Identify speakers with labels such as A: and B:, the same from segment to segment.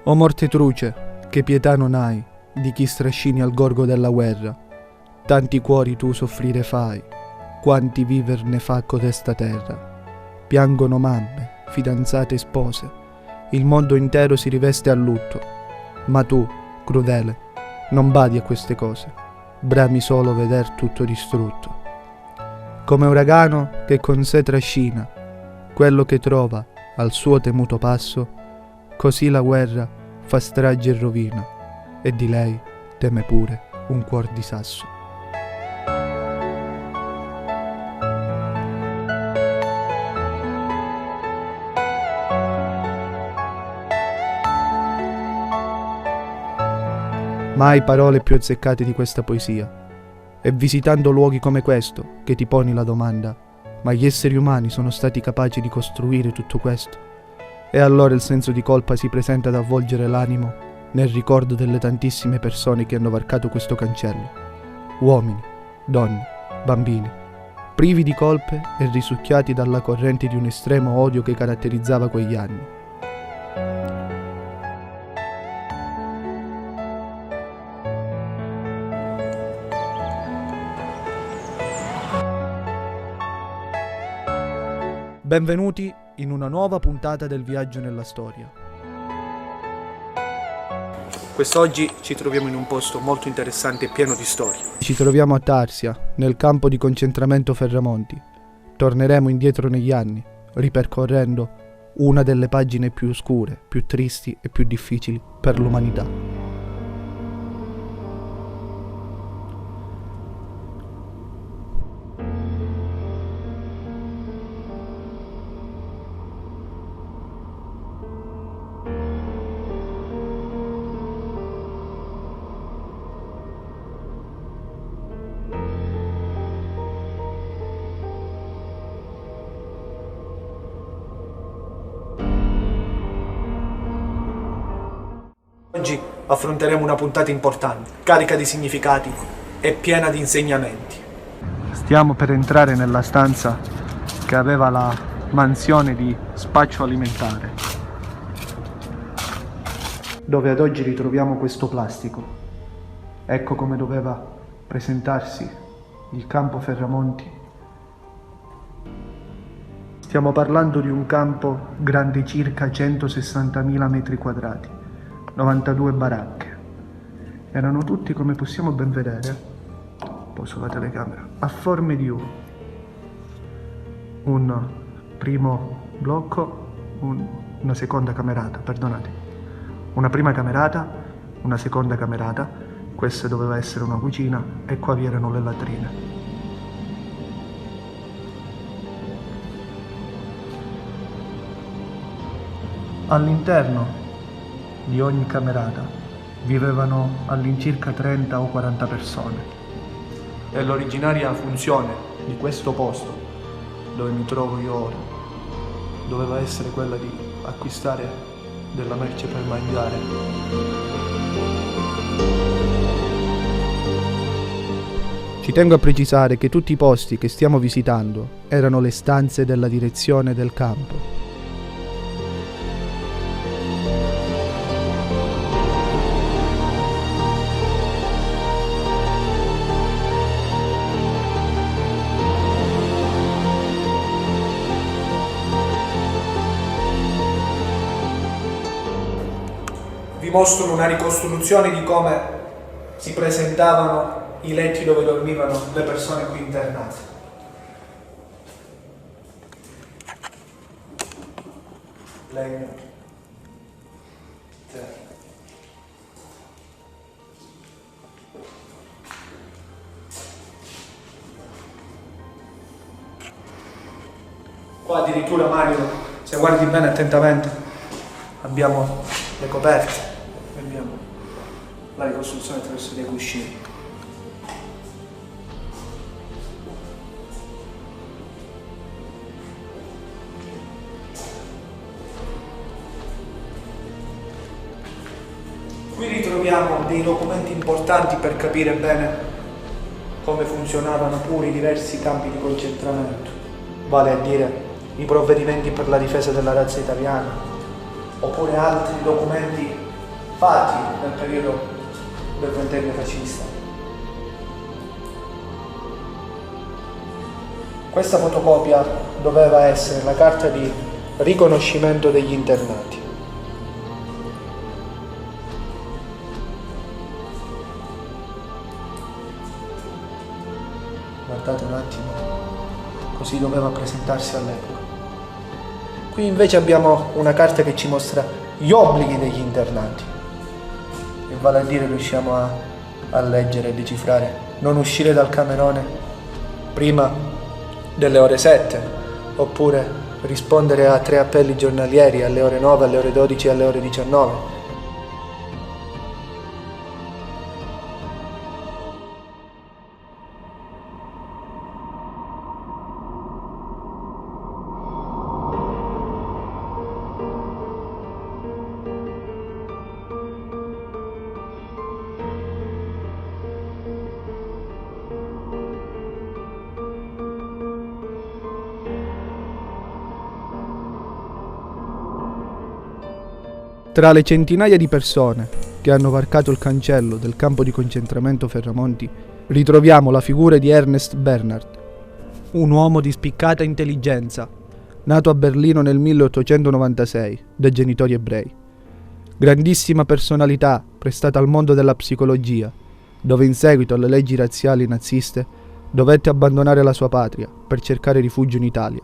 A: O morte truce, che pietà non hai di chi strascini al gorgo della guerra. Tanti cuori tu soffrire fai, quanti viver ne fa codesta terra. Piangono mamme, fidanzate e spose, il mondo intero si riveste a lutto. Ma tu, crudele, non badi a queste cose, brami solo veder tutto distrutto. Come uragano che con sé trascina quello che trova al suo temuto passo, così la guerra fa strage e rovina, e di lei teme pure un cuor di sasso. Mai parole più azzeccate di questa poesia. È visitando luoghi come questo che ti poni la domanda: ma gli esseri umani sono stati capaci di costruire tutto questo? E allora il senso di colpa si presenta ad avvolgere l'animo nel ricordo delle tantissime persone che hanno varcato questo cancello. Uomini, donne, bambini, privi di colpe e risucchiati dalla corrente di un estremo odio che caratterizzava quegli anni. Benvenuti in una nuova puntata del Viaggio nella Storia. Quest'oggi ci troviamo in un posto molto interessante e pieno di storia. Ci troviamo a Tarsia, nel campo di concentramento Ferramonti. Torneremo indietro negli anni, ripercorrendo una delle pagine più oscure, più tristi e più difficili per l'umanità. Oggi affronteremo una puntata importante, carica di significati e piena di insegnamenti. Stiamo per entrare nella stanza che aveva la mansione di spaccio alimentare, dove ad oggi ritroviamo questo plastico. Ecco come doveva presentarsi il campo Ferramonti. Stiamo parlando di un campo grande circa 160.000 metri quadrati. 92 baracche. Erano tutti, come possiamo ben vedere, poso la telecamera, a forme di U. Un primo blocco, una seconda camerata, perdonate. Una prima camerata, una seconda camerata, questa doveva essere una cucina e qua vi erano le latrine. All'interno di ogni camerata vivevano all'incirca 30 o 40 persone. E l'originaria funzione di questo posto, dove mi trovo io ora, doveva essere quella di acquistare della merce per mangiare. Ci tengo a precisare che tutti i posti che stiamo visitando erano le stanze della direzione del campo. Vi mostro una ricostruzione di come si presentavano i letti dove dormivano le persone qui internate. Legno, terra. Qua addirittura, Mario, se guardi bene attentamente, abbiamo le coperte. Abbiamo la ricostruzione attraverso dei cuscini. Qui ritroviamo dei documenti importanti per capire bene come funzionavano pure i diversi campi di concentramento, vale a dire i provvedimenti per la difesa della razza italiana, oppure altri documenti fatti nel periodo del ventennio fascista. Questa fotocopia doveva essere la carta di riconoscimento degli internati. Guardate un attimo, così doveva presentarsi all'epoca. Qui invece abbiamo una carta che ci mostra gli obblighi degli internati, e vale a dire riusciamo a leggere e decifrare: non uscire dal camerone prima delle ore 7, oppure rispondere a 3 appelli giornalieri alle ore 9, alle ore 12 e alle ore 19. Tra le centinaia di persone che hanno varcato il cancello del campo di concentramento Ferramonti, ritroviamo la figura di Ernest Bernhard, un uomo di spiccata intelligenza, nato a Berlino nel 1896 da genitori ebrei. Grandissima personalità prestata al mondo della psicologia, dove in seguito alle leggi razziali naziste dovette abbandonare la sua patria per cercare rifugio in Italia,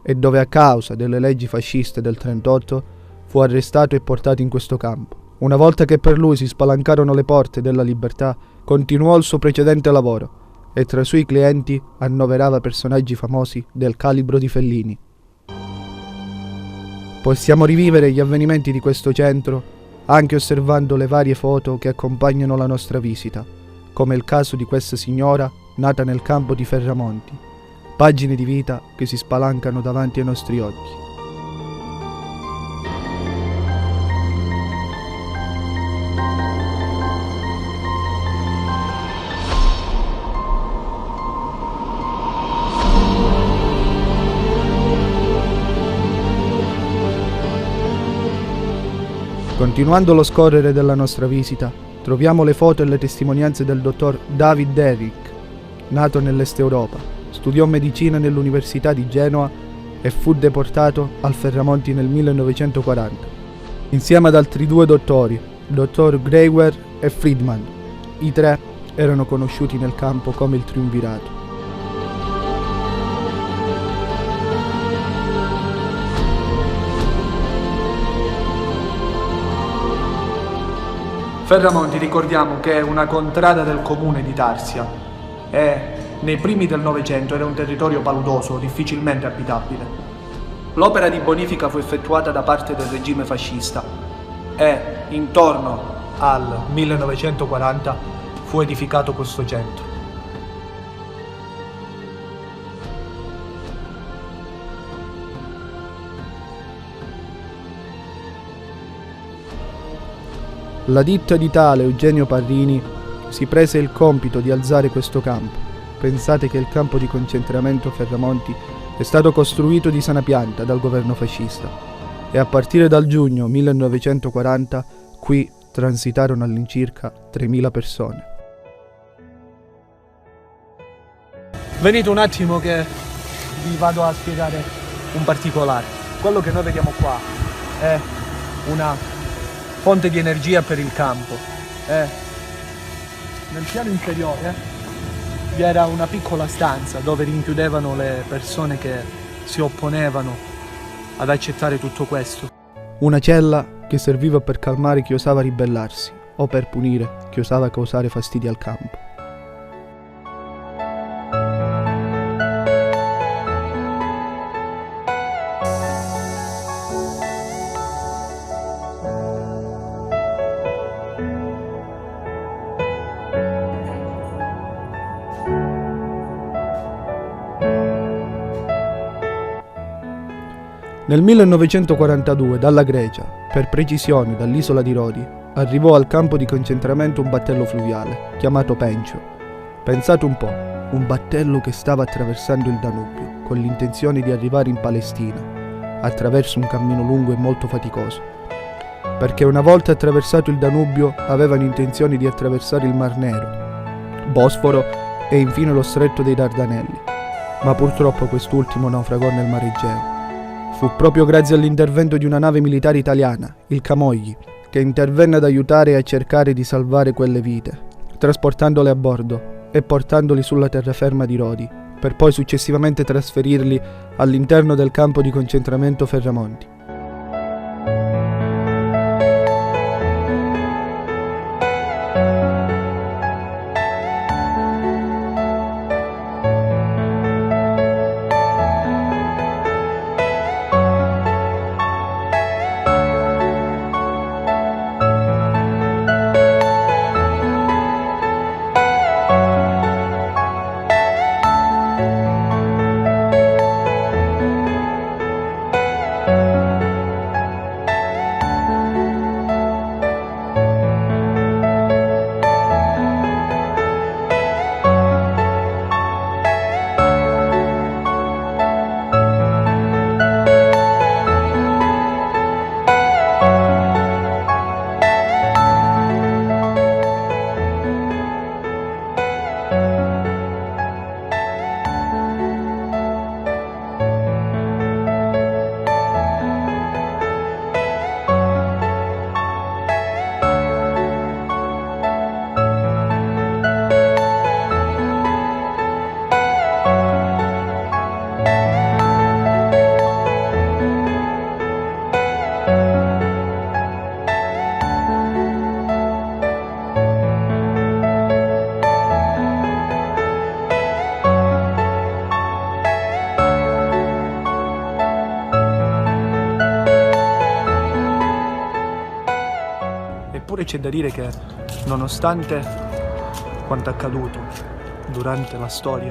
A: e dove a causa delle leggi fasciste del 1938 fu arrestato e portato in questo campo. Una volta che per lui si spalancarono le porte della libertà, continuò il suo precedente lavoro e tra i suoi clienti annoverava personaggi famosi del calibro di Fellini. Possiamo rivivere gli avvenimenti di questo centro anche osservando le varie foto che accompagnano la nostra visita, come il caso di questa signora nata nel campo di Ferramonti, pagine di vita che si spalancano davanti ai nostri occhi. Continuando lo scorrere della nostra visita, troviamo le foto e le testimonianze del dottor David Derrick, nato nell'Est Europa, studiò medicina nell'Università di Genova e fu deportato al Ferramonti nel 1940, insieme ad altri 2 dottori, il dottor Greuer e Friedman. I 3 erano conosciuti nel campo come il Triumvirato. Ferramonti, ricordiamo che è una contrada del comune di Tarsia e nei primi del Novecento era un territorio paludoso, difficilmente abitabile. L'opera di bonifica fu effettuata da parte del regime fascista e intorno al 1940 fu edificato questo centro. La ditta di tale Eugenio Parrini si prese il compito di alzare questo campo. Pensate che il campo di concentramento Ferramonti è stato costruito di sana pianta dal governo fascista e a partire dal giugno 1940 qui transitarono all'incirca 3.000 persone. Venite un attimo che vi vado a spiegare un particolare. Quello che noi vediamo qua è una fonte di energia per il campo. Nel piano inferiore vi era una piccola stanza dove rinchiudevano le persone che si opponevano ad accettare tutto questo. Una cella che serviva per calmare chi osava ribellarsi o per punire chi osava causare fastidi al campo. Nel 1942 dalla Grecia, per precisione dall'isola di Rodi, arrivò al campo di concentramento un battello fluviale, chiamato Pencio. Pensate un po', un battello che stava attraversando il Danubio, con l'intenzione di arrivare in Palestina, attraverso un cammino lungo e molto faticoso. perché una volta attraversato il Danubio avevano intenzione di attraversare il Mar Nero, Bosforo e infine lo Stretto dei Dardanelli, ma purtroppo quest'ultimo naufragò nel Mar Egeo. Fu proprio grazie all'intervento di una nave militare italiana, il Camogli, che intervenne ad aiutare e a cercare di salvare quelle vite, trasportandole a bordo e portandoli sulla terraferma di Rodi, per poi successivamente trasferirli all'interno del campo di concentramento Ferramonti. Eppure c'è da dire che, nonostante quanto accaduto durante la storia,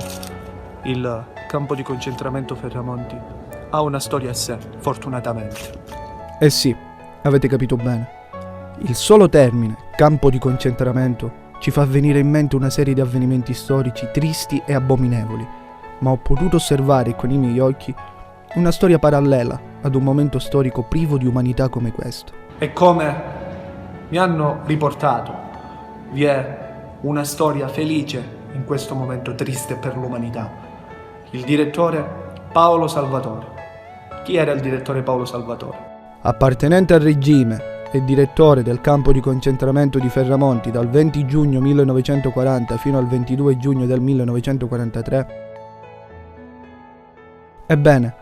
A: il campo di concentramento Ferramonti ha una storia a sé, fortunatamente. Eh sì, avete capito bene. Il solo termine, campo di concentramento, ci fa venire in mente una serie di avvenimenti storici tristi e abominevoli, ma ho potuto osservare con i miei occhi una storia parallela ad un momento storico privo di umanità come questo. E come mi hanno riportato, vi è una storia felice in questo momento triste per l'umanità. Il direttore Paolo Salvatore. Chi era il direttore Paolo Salvatore? Appartenente al regime e direttore del campo di concentramento di Ferramonti dal 20 giugno 1940 fino al 22 giugno del 1943. Ebbene,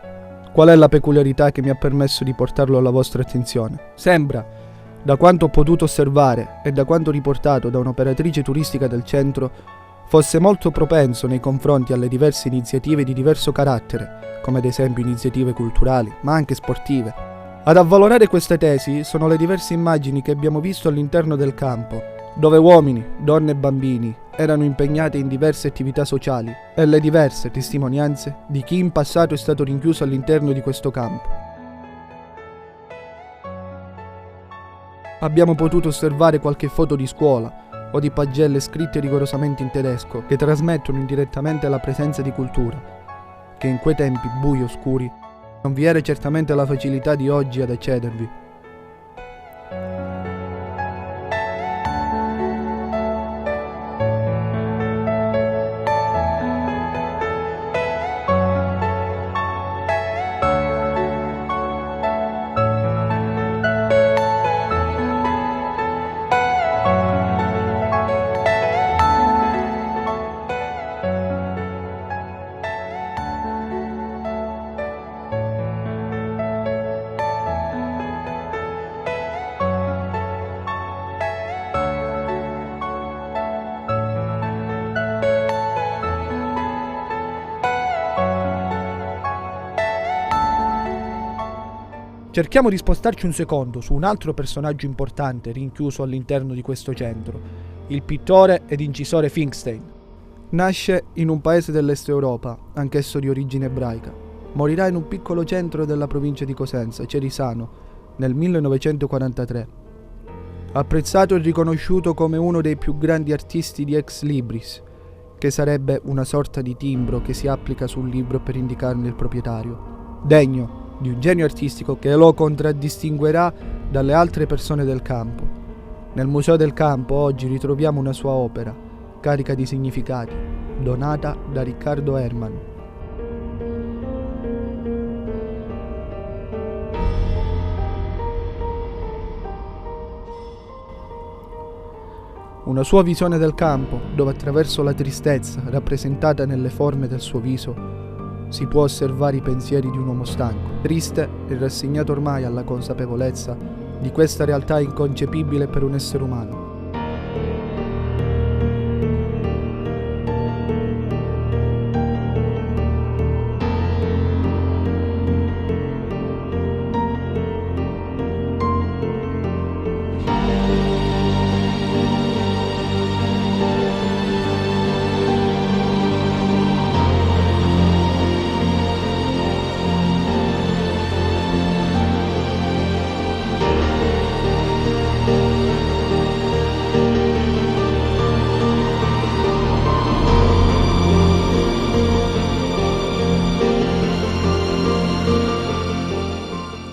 A: qual è la peculiarità che mi ha permesso di portarlo alla vostra attenzione? Sembra, da quanto ho potuto osservare e da quanto riportato da un'operatrice turistica del centro, fosse molto propenso nei confronti alle diverse iniziative di diverso carattere, come ad esempio iniziative culturali, ma anche sportive. Ad avvalorare queste tesi sono le diverse immagini che abbiamo visto all'interno del campo, dove uomini, donne e bambini erano impegnati in diverse attività sociali, e le diverse testimonianze di chi in passato è stato rinchiuso all'interno di questo campo. Abbiamo potuto osservare qualche foto di scuola o di pagelle scritte rigorosamente in tedesco che trasmettono indirettamente la presenza di cultura, che in quei tempi bui e oscuri non vi era certamente la facilità di oggi ad accedervi. Cerchiamo di spostarci un secondo su un altro personaggio importante rinchiuso all'interno di questo centro, il pittore ed incisore Finkelstein. Nasce in un paese dell'est Europa, anch'esso di origine ebraica. Morirà in un piccolo centro della provincia di Cosenza, Cerisano, nel 1943. Apprezzato e riconosciuto come uno dei più grandi artisti di ex libris, che sarebbe una sorta di timbro che si applica sul libro per indicarne il proprietario. Degno di un genio artistico che lo contraddistinguerà dalle altre persone del campo. Nel Museo del Campo oggi ritroviamo una sua opera, carica di significati, donata da Riccardo Herrmann. Una sua visione del campo, dove attraverso la tristezza rappresentata nelle forme del suo viso si può osservare i pensieri di un uomo stanco, triste e rassegnato ormai alla consapevolezza di questa realtà inconcepibile per un essere umano.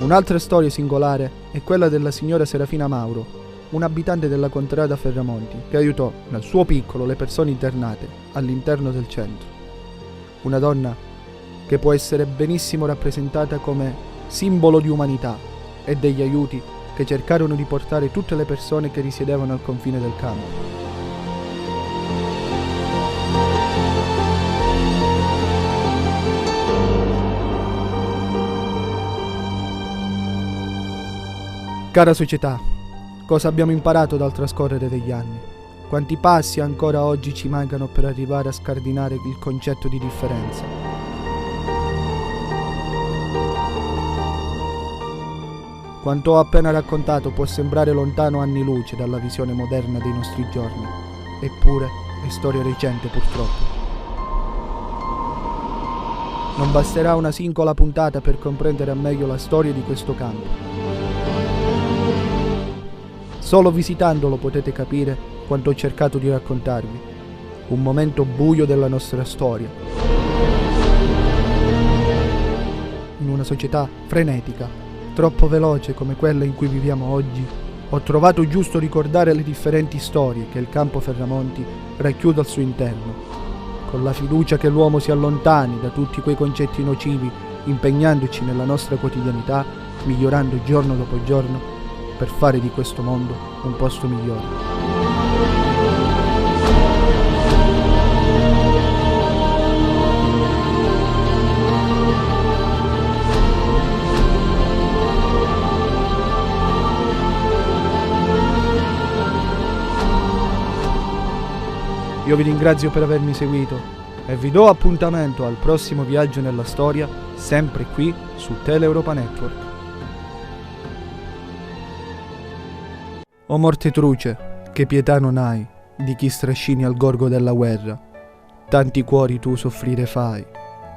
A: Un'altra storia singolare è quella della signora Serafina Mauro, un'abitante della contrada Ferramonti, che aiutò nel suo piccolo le persone internate all'interno del centro. Una donna che può essere benissimo rappresentata come simbolo di umanità e degli aiuti che cercarono di portare tutte le persone che risiedevano al confine del campo. Cara società, cosa abbiamo imparato dal trascorrere degli anni? Quanti passi ancora oggi ci mancano per arrivare a scardinare il concetto di differenza? Quanto ho appena raccontato può sembrare lontano anni luce dalla visione moderna dei nostri giorni, eppure è storia recente purtroppo. Non basterà una singola puntata per comprendere meglio la storia di questo campo. Solo visitandolo potete capire quanto ho cercato di raccontarvi. Un momento buio della nostra storia. In una società frenetica, troppo veloce come quella in cui viviamo oggi, ho trovato giusto ricordare le differenti storie che il campo Ferramonti racchiude al suo interno, con la fiducia che l'uomo si allontani da tutti quei concetti nocivi, impegnandoci nella nostra quotidianità, migliorando giorno dopo giorno, per fare di questo mondo un posto migliore. Io vi ringrazio per avermi seguito e vi do appuntamento al prossimo viaggio nella storia, sempre qui su Tele-Europa Network. O morte truce, che pietà non hai di chi strascini al gorgo della guerra. Tanti cuori tu soffrire fai,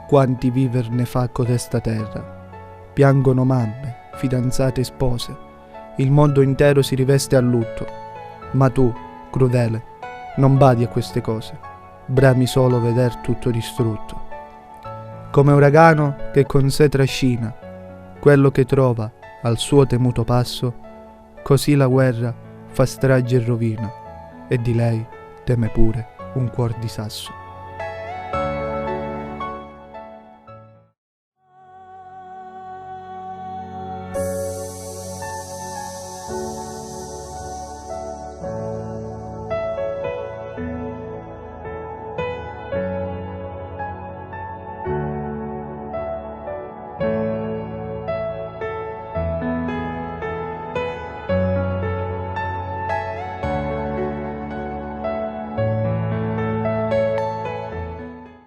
A: quanti viver ne fa codesta terra. Piangono mamme, fidanzate e spose, il mondo intero si riveste a lutto. Ma tu, crudele, non badi a queste cose, brami solo veder tutto distrutto. Come uragano che con sé trascina quello che trova al suo temuto passo, così la guerra fa strage e rovina, e di lei teme pure un cuor di sasso.